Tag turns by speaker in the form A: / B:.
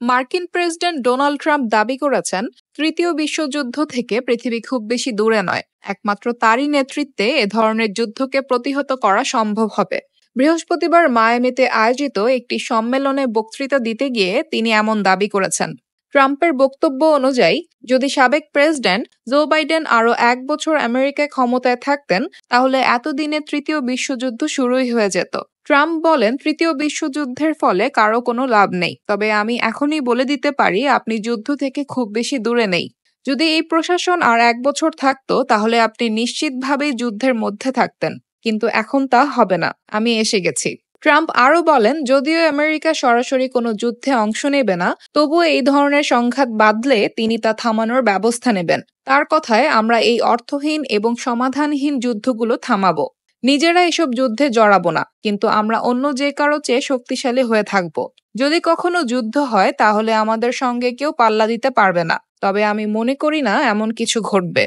A: মার্কিন president Donald Trump দাবি করেছেন, তৃতীয় বিশ্বযুদ্ধ থেকে পৃথিবী খুব বেশি দূরে নয়। একমাত্র তারই নেতৃত্বে এ ধরনের যুদ্ধকে প্রতিহত করা সম্ভব হবে। বৃহস্পতিবার মায়ামিতে আয়োজিত একটি সম্মেলনে বক্তৃতা দিতে গিয়ে তিনি এমন দাবি করেছেন। ট্রাম্পের বক্তব্য অনুযায়ী, যদি সাবেক প্রেসিডেন্ট জো বাইডেন আরও 1 বছর আমেরিকায় ক্ষমতায় থাকতেন, তাহলে এতদিনে তৃতীয় বিশ্বযুদ্ধ শুরুই হয়ে যেত। ট্রাম্প বলেন, তৃতীয় বিশ্বযুদ্ধের ফলে কারো কোনো লাভ নেই, তবে আমি এখনই বলে দিতে পারি আপনি যুদ্ধ থেকে খুব বেশি দূরে নেই। যদি এই প্রশাসন আর 1 বছর থাকতো, তাহলে আপনি নিশ্চিতভাবেই যুদ্ধের মধ্যে থাকতেন, কিন্তু এখন তা হবে না। আমি এসে গেছি। ট্রাম্প আরও বলেন, যদিও আমেরিকা সরাসরি কোনো যুদ্ধে অংশ নেবে না, তবুও এই ধরনের সংঘাত বাঁধলে তিনি তা থামানোর ব্যবস্থা নেবেন। তার কথায়, আমরা এই অর্থহীন এবং সমাধানহীন যুদ্ধগুলো থামাবো। নিজেরা এসব যুদ্ধে জড়াবো না, কিন্তু আমরা অন্য যে কারো চেয়ে শক্তিশালী হয়ে থাকব। যদি কখনো যুদ্ধ হয়, তাহলে আমাদের সঙ্গে কেউ পাল্লা দিতে পারবে না, তবে আমি মনে করি না এমন কিছু ঘটবে।